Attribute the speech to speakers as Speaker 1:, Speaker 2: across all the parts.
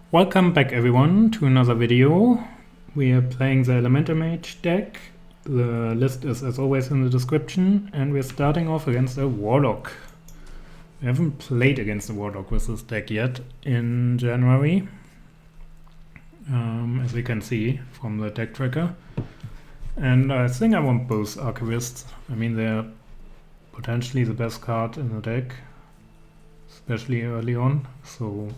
Speaker 1: Welcome back everyone to another video. We are playing the Elemental Mage deck. The list is as always in the description, and we're starting off against a Warlock. We haven't played against a Warlock with this deck yet in January, as we can see from the deck tracker. And I think I want both Archivists. I mean, they're potentially the best card in the deck, especially early on, so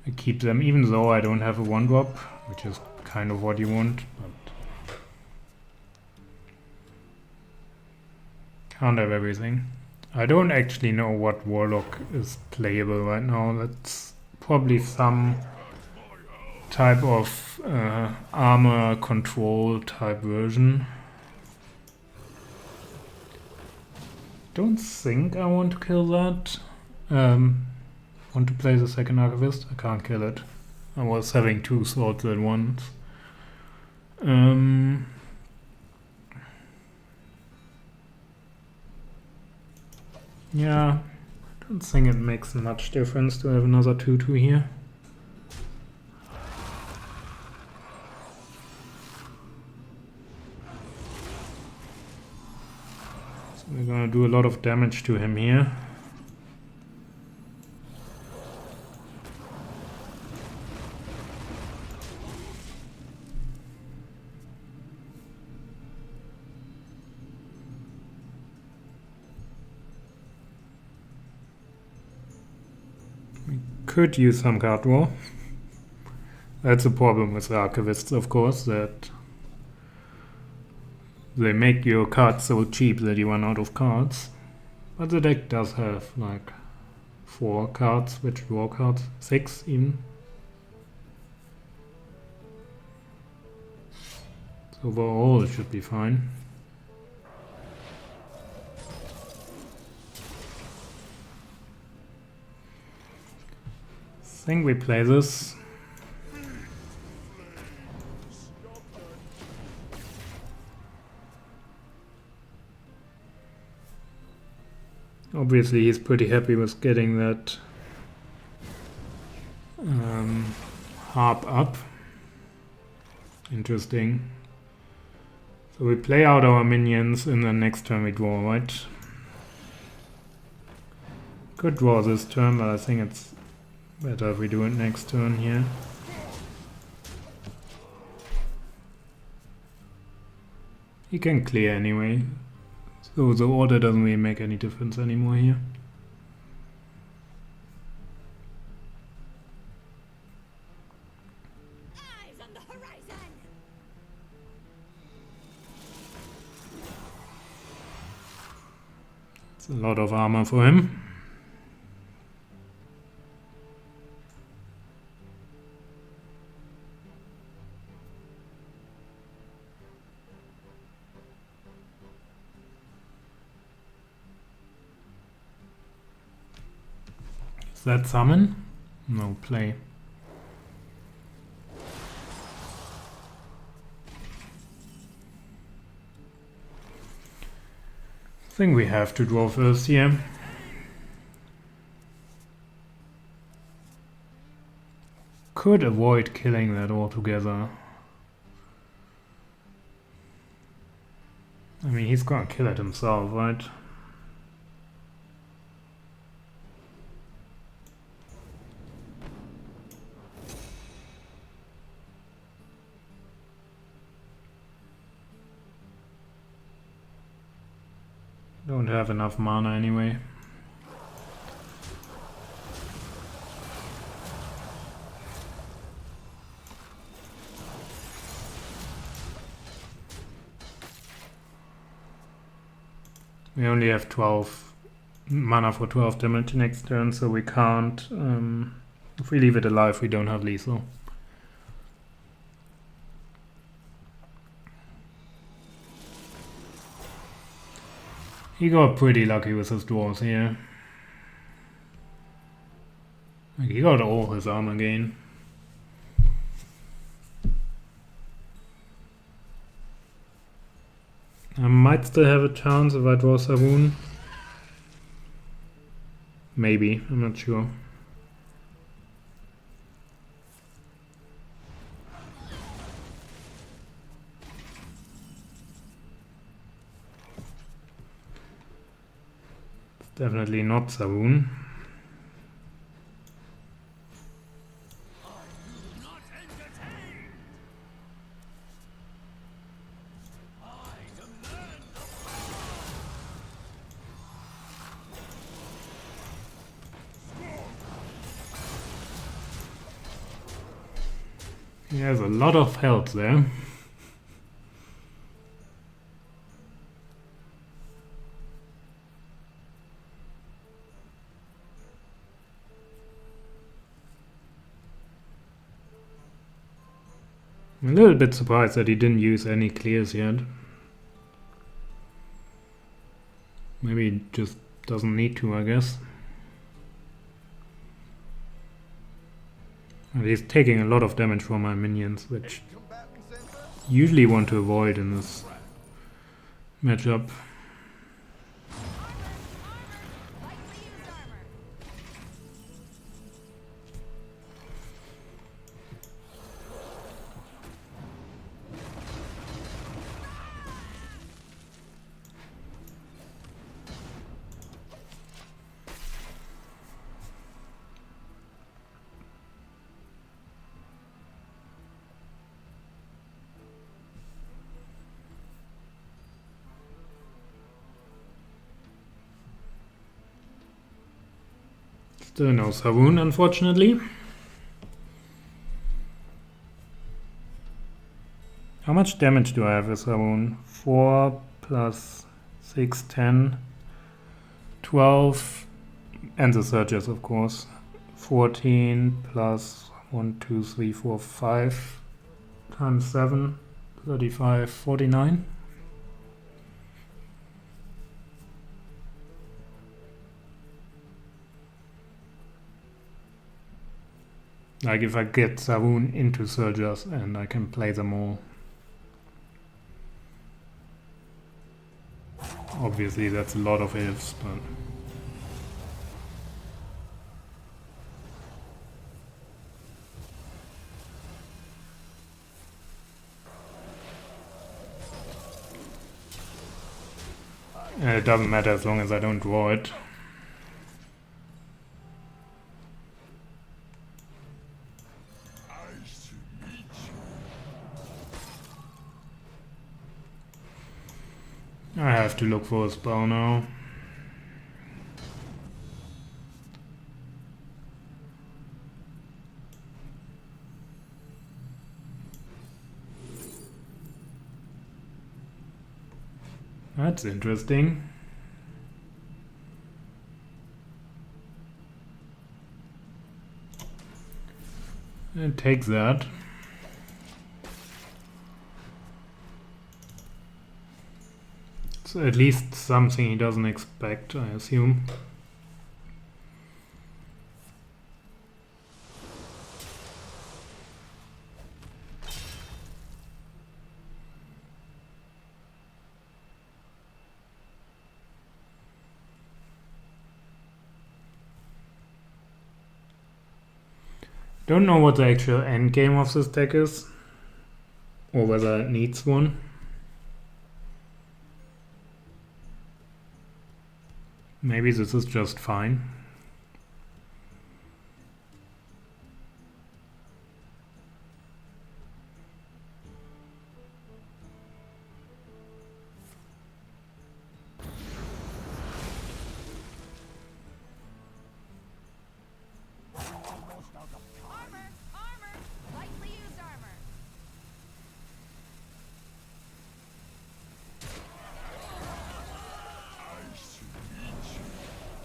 Speaker 1: I keep them, even though I don't have a 1-drop, which is kind of what you want, but can't have everything. I don't actually know what Warlock is playable right now. That's probably some type of armor control type version. Don't think I want to kill that. Want to play the second Archivist? I can't kill it. I was having two swords at once. Yeah, I don't think it makes much difference to have another 2/2 here. So we're gonna do a lot of damage to him here. Could use some card draw. That's a problem with the Archivists, of course, that they make your cards so cheap that you run out of cards. But the deck does have like 4 cards, which draw cards, 6 even. So overall it should be fine. I think we play this. Obviously he's pretty happy with getting that harp up. Interesting. So we play out our minions and then next turn we draw, right? Could draw this turn, but I think it's better if we do it next turn here. He can clear anyway, so the order doesn't really make any difference anymore here.
Speaker 2: Eyes on the horizon.
Speaker 1: It's a lot of armor for him. That summon? No play. I think we have to draw first here. Could avoid killing that altogether. I mean, he's gonna kill it himself, right? Don't have enough mana anyway. We only have 12 mana for 12 damage next turn, so we can't. If we leave it alive, we don't have lethal. He got pretty lucky with his draws here. Like, he got all his armor gain. I might still have a chance if I draw Saruun. Maybe, I'm not sure. Definitely not Saruun. He has a lot of health there. I'm a little bit surprised that he didn't use any clears yet. Maybe he just doesn't need to, I guess. And he's taking a lot of damage from my minions, which usually want to avoid in this matchup. Still no Saruun, unfortunately. How much damage do I have with Saruun? 4 plus 6, 10, 12, and the surges, of course. 14 plus 1, 2, 3, 4, 5 times 7, 35, 49. Like if I get Saruun into Surgers and I can play them all. Obviously that's a lot of elves, but... it doesn't matter as long as I don't draw it. I have to look for a spell now. That's interesting. It takes that. It's at least something he doesn't expect, I assume. Don't know what the actual end game of this deck is, or whether it needs one. Maybe this is just fine.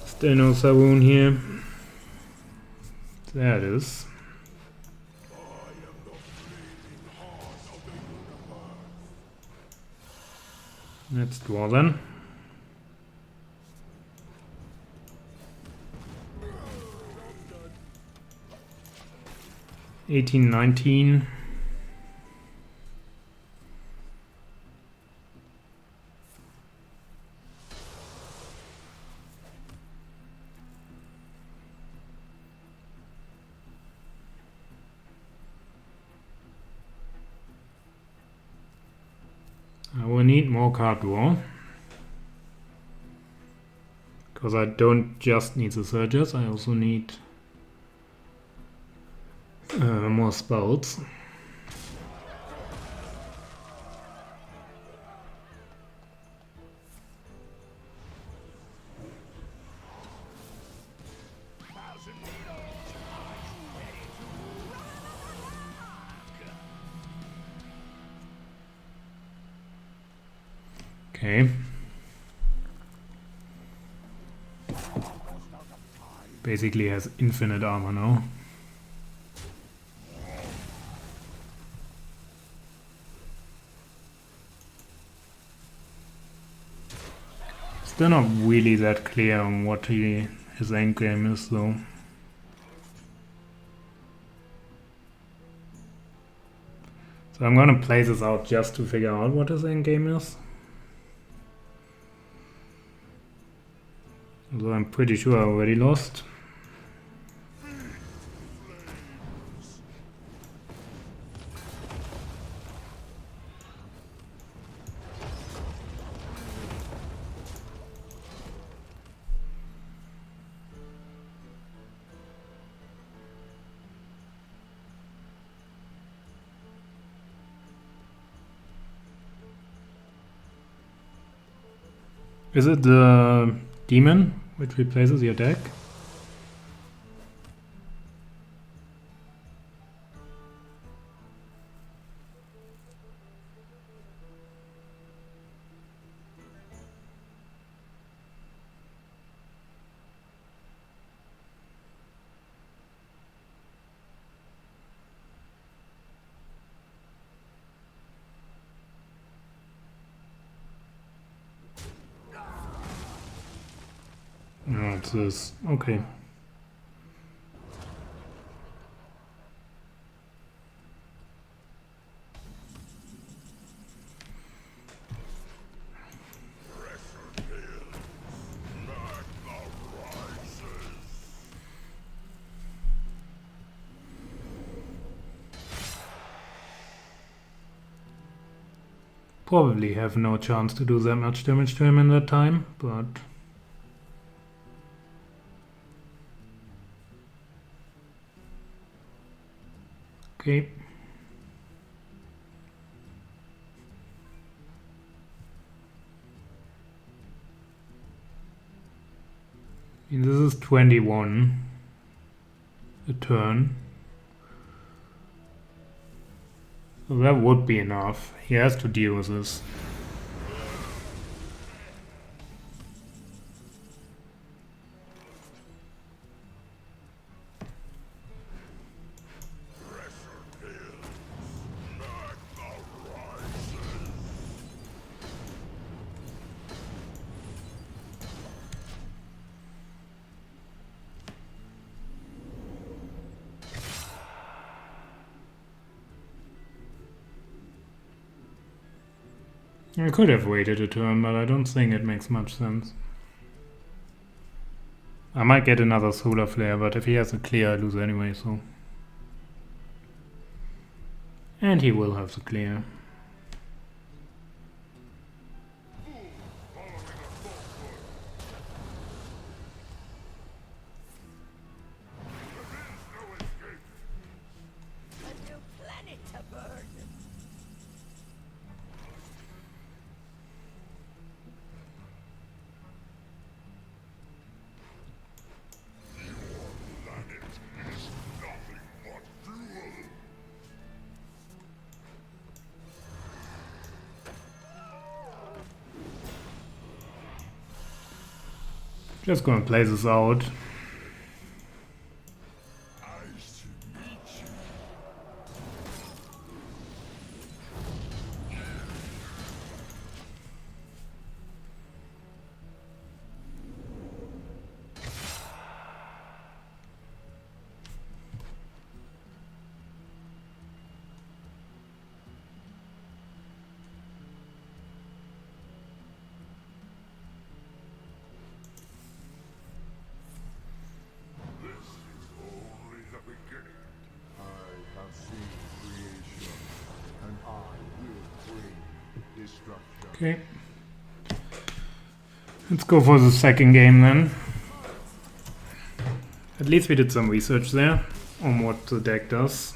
Speaker 1: Still no Saruun here. There it is. Let's draw then. 18, 19. I will need more card draw. Because I don't just need the surges, I also need more spells. Okay. Basically has infinite armor now. Still not really that clear on what his endgame is though. So I'm gonna play this out just to figure out what his endgame is. Although I'm pretty sure I already lost. Is it the demon which replaces your deck? No, it's this. Okay. Probably have no chance to do that much damage to him in that time, but... Okay. And this is 21 a turn. So that would be enough. He has to deal with this. I could have waited a turn, but I don't think it makes much sense. I might get another solar flare, but if he has a clear, I lose anyway, so... And he will have the clear. Just gonna play this out. Okay. Let's go for the second game then. At least we did some research there on what the deck does.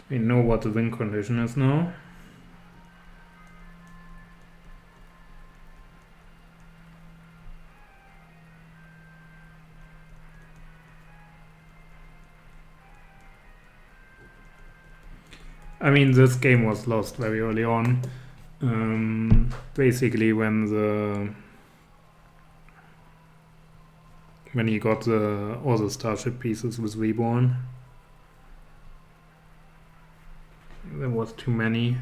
Speaker 1: We know what the win condition is now. I mean, this game was lost very early on. Basically, when he got all the starship pieces with Reborn. There was too many.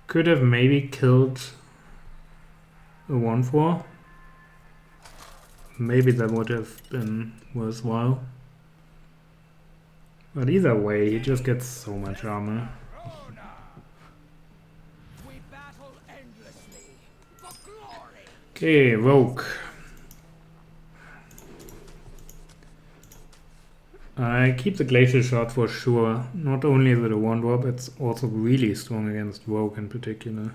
Speaker 1: Could have maybe killed a 1/4. Maybe that would have been worthwhile. But either way, he just gets so much armor. Okay, Rogue. I keep the Glacial Shard for sure. Not only is it a 1-drop, it's also really strong against Rogue in particular.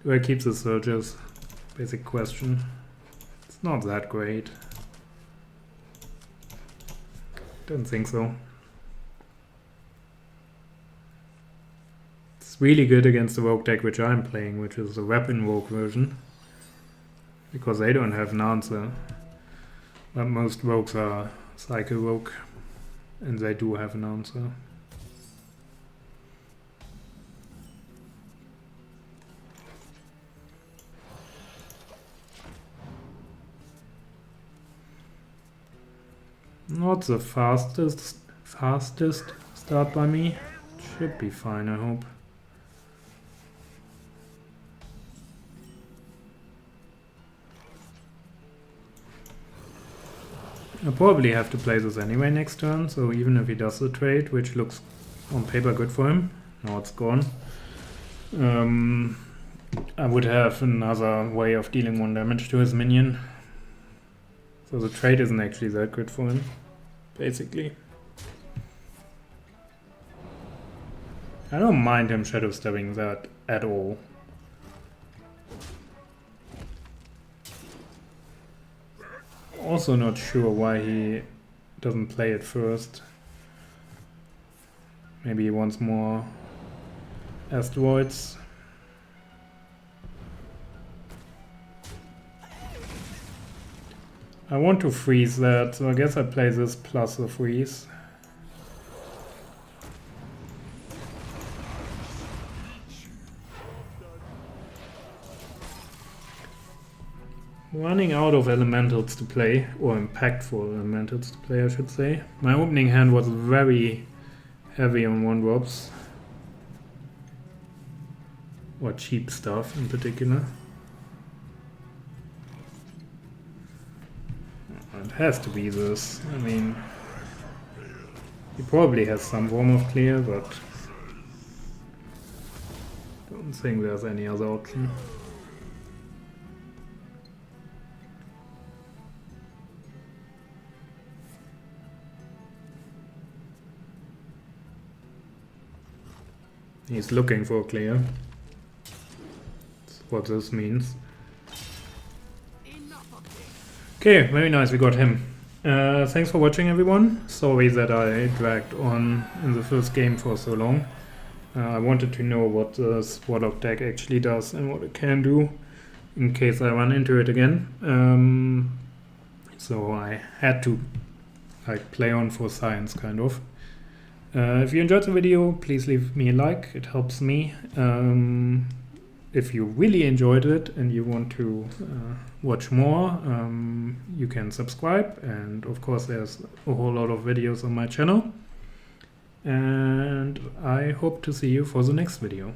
Speaker 1: Do I keep the Surgers? Basic question. It's not that great. Don't think so. It's really good against the Rogue deck which I'm playing, which is the Weapon Rogue version. Because they don't have an answer. But most Rogues are Cycle Rogue. And they do have an answer. Not the fastest start by me. Should be fine, I hope. I'll probably have to play this anyway next turn, so even if he does the trade, which looks on paper good for him, now it's gone, I would have another way of dealing 1 damage to his minion. So the trade isn't actually that good for him, basically. I don't mind him shadow stabbing that at all. Also not sure why he doesn't play it first. Maybe he wants more asteroids. I want to freeze that, so I guess I play this plus a freeze. Running out of elementals to play, or impactful elementals to play, I should say. My opening hand was very heavy on 1-drops. Or cheap stuff in particular. It has to be this. I mean, he probably has some form of clear, but don't think there's any other option. He's looking for a clear. That's what this means. Okay, very nice, we got him. Thanks for watching, everyone. Sorry that I dragged on in the first game for so long. I wanted to know what the Warlock deck actually does and what it can do in case I run into it again. So I had to play on for science, kind of. If you enjoyed the video, please leave me a like, it helps me. If you really enjoyed it and you want to watch more, you can subscribe, and of course there's a whole lot of videos on my channel. And I hope to see you for the next video.